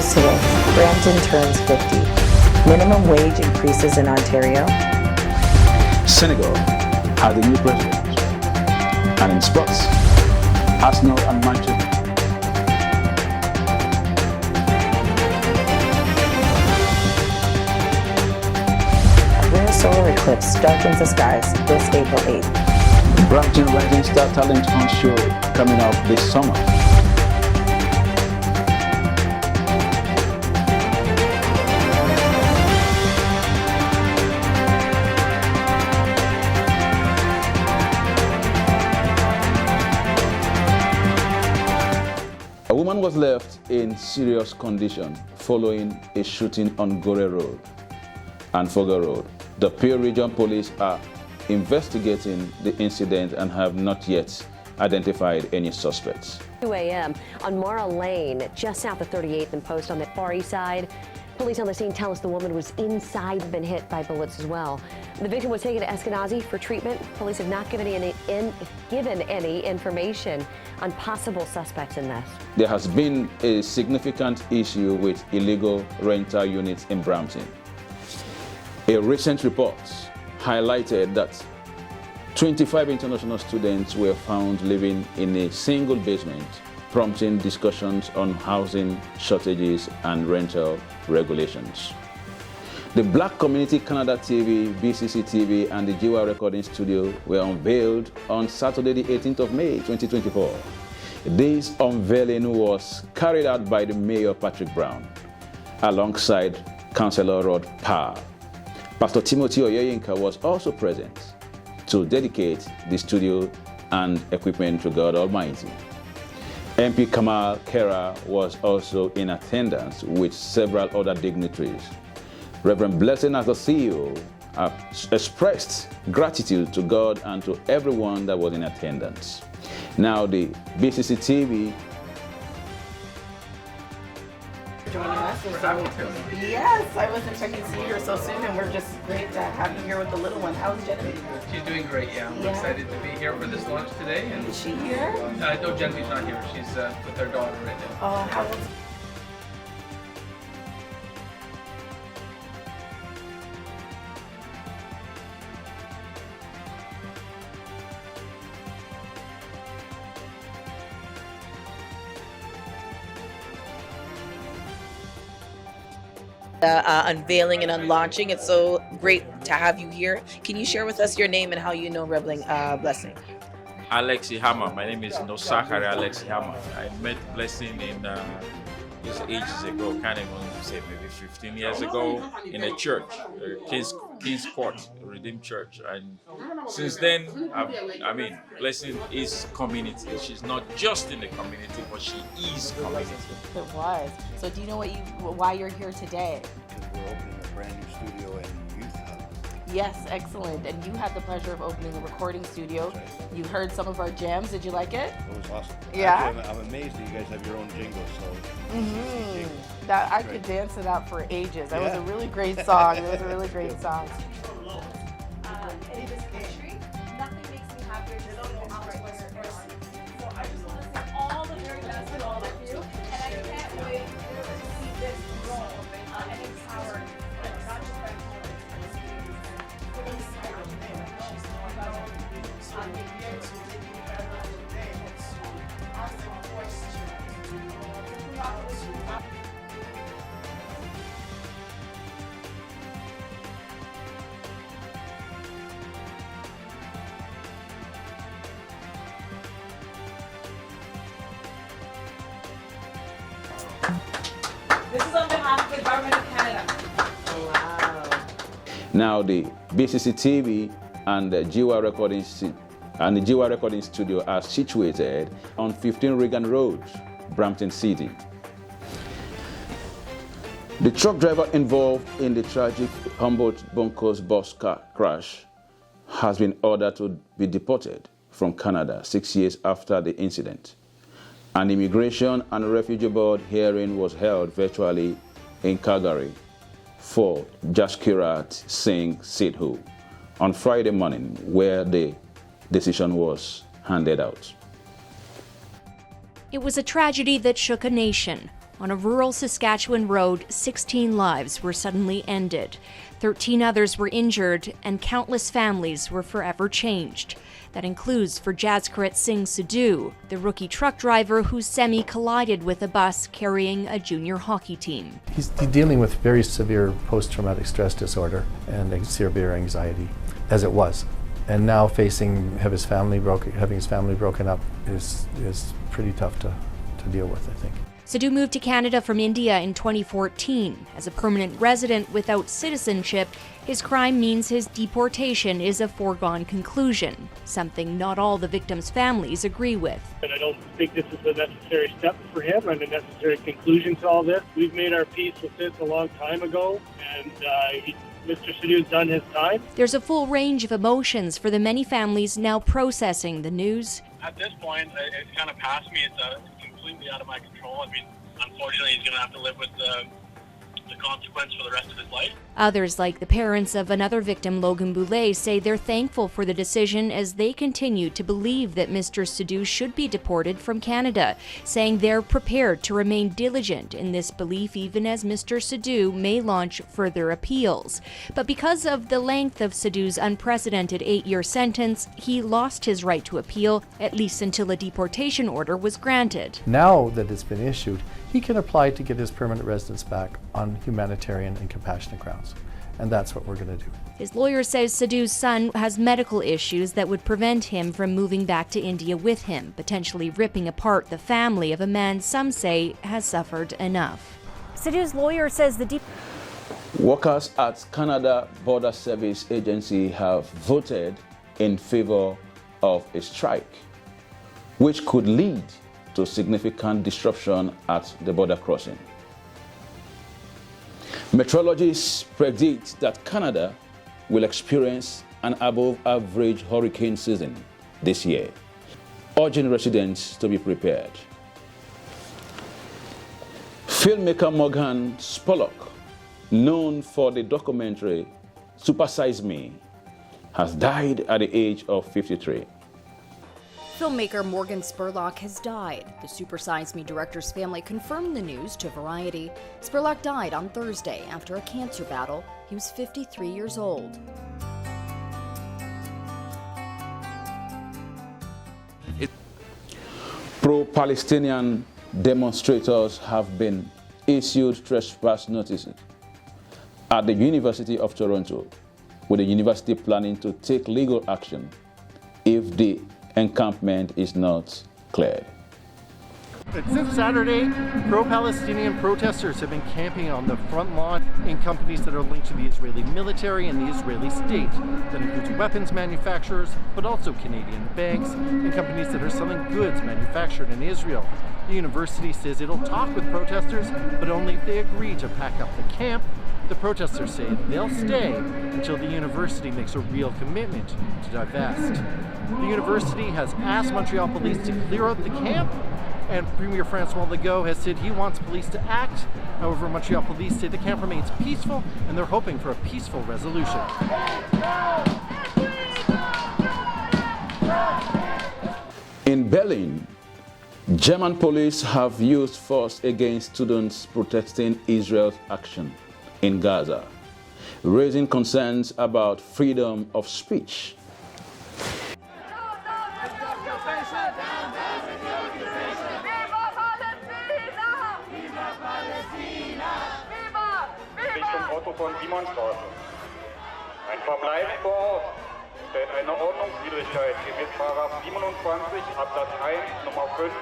News today. Brampton turns 50. Minimum wage increases in Ontario. Senegal has a new president. And in sports, Arsenal and Manchester. Rare solar eclipse darkens the skies this April 8th. Brampton Rising Star Talent Hunt Show coming up this summer. A woman was left in serious condition following a shooting on Gore Road and Fogo Road. The Peel Region Police are investigating the incident and have not yet identified any suspects. 2 a.m. on Mara Lane, just south of 38th and Post on the far east side. Police on the scene tell us the woman was inside and been hit by bullets as well. The victim was taken to Eskenazi for treatment. Police have not given any information on possible suspects in this. There has been a significant issue with illegal rental units in Brampton. A recent report highlighted that 25 international students were found living in a single basement, prompting discussions on housing shortages and rental regulations. The Black Community Canada TV, BCCTV, and the Jiwa Recording Studio were unveiled on Saturday, the 18th of May, 2024. This unveiling was carried out by the Mayor Patrick Brown, alongside Councillor Rod Parr. Pastor Timothy Oyeyinka was also present to dedicate the studio and equipment to God Almighty. MP Kamal Kera was also in attendance with several other dignitaries. Reverend Blessing, as the CEO, expressed gratitude to God and to everyone that was in attendance. Now the BCCTV joining us. Yes, I wasn't expecting to see her so soon, and we're just great to have you here with the little one. How's Genevieve? She's doing great, yeah. I'm excited to be here for this launch today. And is she here? No, Genevieve's not here. She's with her daughter right now. Oh, how old? Unveiling and unlaunching. It's so great to have you here. Can you share with us your name and how you know Reverend Blessing? Alexi Hammer. My name is Nosakari Alexi Hammer. I met Blessing in just ages ago, can't even say maybe 15 years ago, in a church, King's Court, Redeemed Church. And since then, I mean, Blessing is community. She's not just in the community, but she is community. It was. So do you know why you're here today? Because we're opening a brand new studio and youth hub. Yes, excellent. And you had the pleasure of opening a recording studio. You heard some of our jams. Did you like it? It was awesome. Yeah? Actually, I'm amazed that you guys have your own jingle, so... That I could dance to that for ages. That was a really great song. It was a really great song. In this country, nothing makes me happier than seeing outright person. So I just want to say all the very best to all of you, and I can't wait to see this grow and empower, not just by This is on behalf of the Government of Canada. Wow. Now the BCCTV and the Jiwa Recording Studio are situated on 15 Reagan Road, Brampton City. The truck driver involved in the tragic Humboldt-Broncos bus car crash has been ordered to be deported from Canada 6 years after the incident. An Immigration and Refugee Board hearing was held virtually in Calgary for Jaskirat Singh Sidhu on Friday morning, where the decision was handed out. It was a tragedy that shook a nation. On a rural Saskatchewan road, 16 lives were suddenly ended. 13 others were injured, and countless families were forever changed. That includes for Jaskarit Singh Sidhu, the rookie truck driver whose semi collided with a bus carrying a junior hockey team. He's dealing with very severe post-traumatic stress disorder and severe anxiety, as it was. And now facing having his family broken up is pretty tough to deal with, I think. Sidhu moved to Canada from India in 2014. As a permanent resident without citizenship, his crime means his deportation is a foregone conclusion, something not all the victims' families agree with. And I don't think this is a necessary step for him and a necessary conclusion to all this. We've made our peace with this a long time ago, and Mr. Sidhu's done his time. There's a full range of emotions for the many families now processing the news. At this point, it's kind of past me. It's completely out of my control. I mean, unfortunately, he's going to have to live with the consequence for the rest of his life. Others, like the parents of another victim, Logan Boulay, say they're thankful for the decision as they continue to believe that Mr. Sidhu should be deported from Canada, saying they're prepared to remain diligent in this belief even as Mr. Sidhu may launch further appeals. But because of the length of Sidhu's unprecedented 8-year sentence, he lost his right to appeal, at least until a deportation order was granted. Now that it's been issued, he can apply to get his permanent residence back on humanitarian and compassionate grounds. And that's what we're going to do. His lawyer says Sidhu's son has medical issues that would prevent him from moving back to India with him, potentially ripping apart the family of a man some say has suffered enough. Sidhu's lawyer says the Workers at Canada Border Service Agency have voted in favor of a strike, which could lead to significant disruption at the border crossing. Meteorologists predict that Canada will experience an above-average hurricane season this year, urging residents to be prepared. Filmmaker Morgan Spurlock, known for the documentary Super Size Me, has died at the age of 53. Filmmaker Morgan Spurlock has died. The Super Size Me director's family confirmed the news to Variety. Spurlock died on Thursday after a cancer battle. He was 53 years old. Pro-Palestinian demonstrators have been issued trespass notices at the University of Toronto, with the university planning to take legal action if the encampment is not cleared. Since Saturday, pro-Palestinian protesters have been camping on the front lawn in companies that are linked to the Israeli military and the Israeli state. That includes weapons manufacturers, but also Canadian banks and companies that are selling goods manufactured in Israel. The university says it'll talk with protesters, but only if they agree to pack up the camp. The protesters say they'll stay until the university makes a real commitment to divest. The university has asked Montreal police to clear out the camp, and Premier François Legault has said he wants police to act. However, Montreal police say the camp remains peaceful and they're hoping for a peaceful resolution. In Berlin, German police have used force against students protesting Israel's action in Gaza, raising concerns about freedom of speech. Ein Verbleib vor Ort stellt eine Ordnungswidrigkeit gemäß § 27 Absatz 1 Nummer 5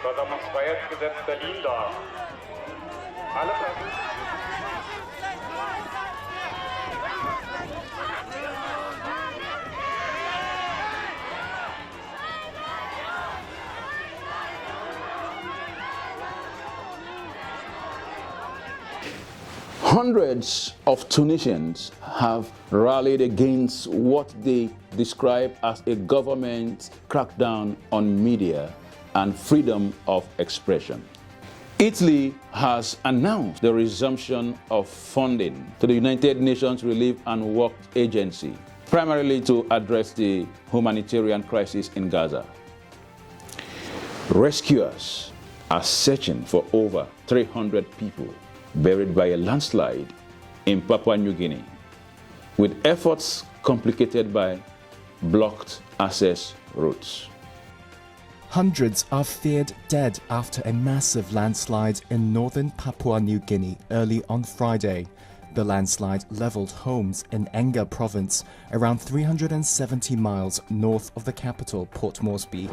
Versammlungsfreiheitsgesetz Berlin dar. Alle Hundreds of Tunisians have rallied against what they describe as a government crackdown on media and freedom of expression. Italy has announced the resumption of funding to the United Nations Relief and Work Agency, primarily to address the humanitarian crisis in Gaza. Rescuers are searching for over 300 people buried by a landslide in Papua New Guinea, with efforts complicated by blocked access routes. Hundreds are feared dead after a massive landslide in northern Papua New Guinea early on Friday. The landslide leveled homes in Enga province, around 370 miles north of the capital, Port Moresby.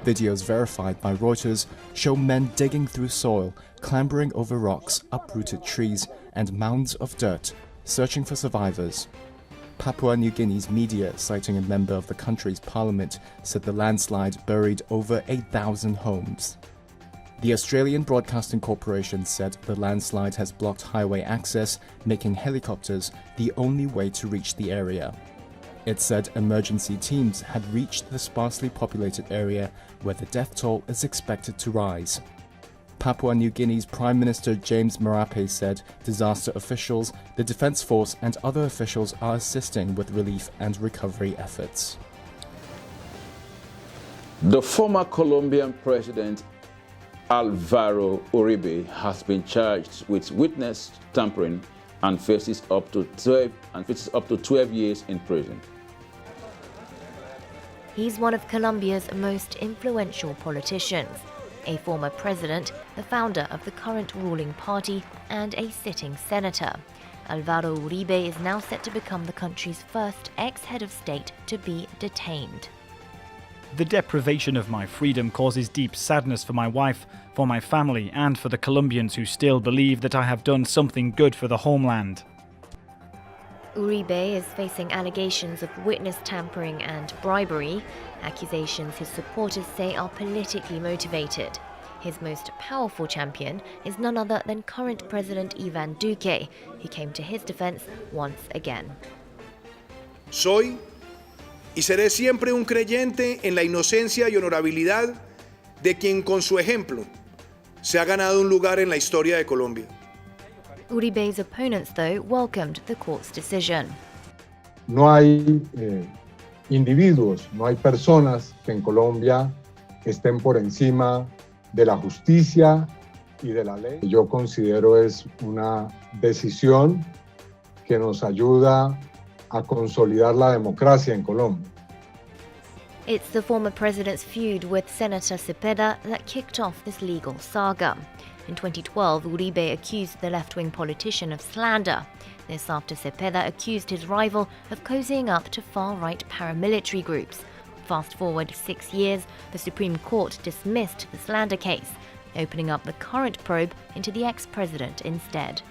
Videos verified by Reuters show men digging through soil, clambering over rocks, uprooted trees, and mounds of dirt, searching for survivors. Papua New Guinea's media, citing a member of the country's parliament, said the landslide buried over 8,000 homes. The Australian Broadcasting Corporation said the landslide has blocked highway access, making helicopters the only way to reach the area. It said emergency teams had reached the sparsely populated area where the death toll is expected to rise. Papua New Guinea's Prime Minister James Marape said disaster officials, the Defence Force and other officials are assisting with relief and recovery efforts. The former Colombian President Alvaro Uribe has been charged with witness tampering and faces up to 12 years in prison. He's one of Colombia's most influential politicians, a former president, the founder of the current ruling party, and a sitting senator. Alvaro Uribe is now set to become the country's first ex-head of state to be detained. The deprivation of my freedom causes deep sadness for my wife, for my family, and for the Colombians who still believe that I have done something good for the homeland. Uribe is facing allegations of witness tampering and bribery, accusations his supporters say are politically motivated. His most powerful champion is none other than current President Iván Duque, who came to his defense once again. Soy y seré siempre un creyente en la inocencia y honorabilidad de quien con su ejemplo se ha ganado un lugar en la historia de Colombia. Uribe's opponents, though, welcomed the court's decision. No hay individuos, no hay personas que en Colombia estén por encima de la justicia y de la ley. Yo considero es una decisión que nos ayuda a consolidar la democracia en Colombia. It's the former president's feud with Senator Cepeda that kicked off this legal saga. In 2012, Uribe accused the left-wing politician of slander. This after Cepeda accused his rival of cozying up to far-right paramilitary groups. Fast forward 6 years, the Supreme Court dismissed the slander case, opening up the current probe into the ex-president instead.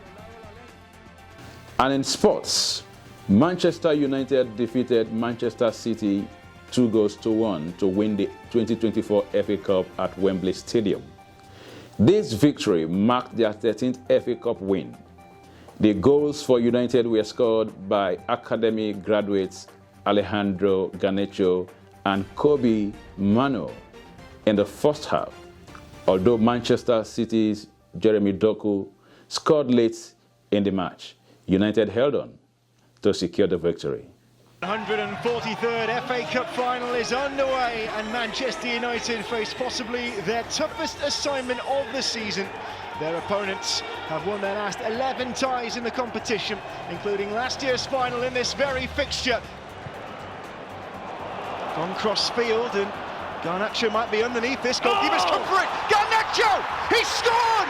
And in sports, Manchester United defeated Manchester City 2-1 to win the 2024 FA Cup at Wembley Stadium. This victory marked their 13th FA Cup win. The goals for United were scored by academy graduates Alejandro Garnacho and Kobe Mano in the first half, although Manchester City's Jeremy Doku scored late in the match. United held on to secure the victory. 143rd FA Cup final is underway and Manchester United face possibly their toughest assignment of the season. Their opponents have won their last 11 ties in the competition, including last year's final in this very fixture. Gone cross field and Garnacho might be underneath this. Goalkeeper's come for it. Garnacho! He scored!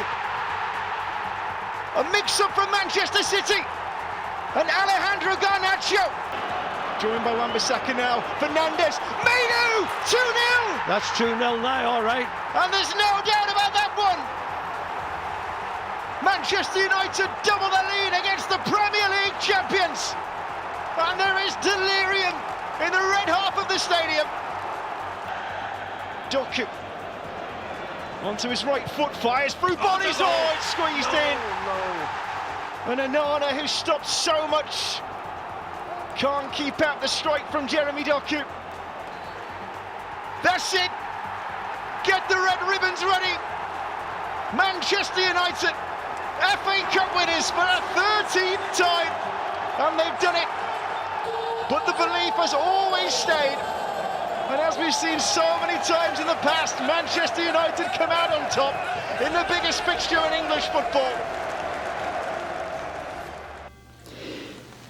A mix-up from Manchester City and Alejandro Garnacho. Joined by Wan-Bissaka now. Fernandes. Mainu! 2-0! That's 2-0 now, all right. And there's no doubt about that one. Manchester United double the lead against the Premier League champions. And there is delirium in the red half of the stadium. Doku onto his right foot, fires through bodies. Oh, it's squeezed in. And Onana, who stopped so much, can't keep out the strike from Jeremy Doku. That's it. Get the red ribbons ready. Manchester United, FA Cup winners for a 13th time. And they've done it. But the belief has always stayed. And as we've seen so many times in the past, Manchester United come out on top in the biggest fixture in English football.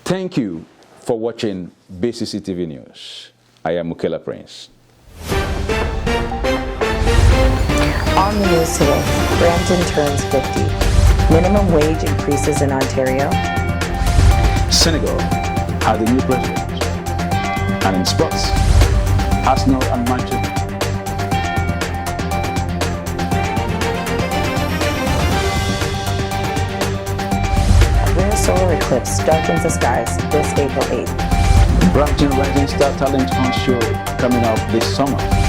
Thank you for watching BCCTV News. I am Ukela Prince. On the news today, Brampton turns 50. Minimum wage increases in Ontario. Senegal has a new president. And in sports, Arsenal and Manchester. Rare solar eclipse darkens the skies this April 8th. Brampton Rising Star Talent on show coming up this summer.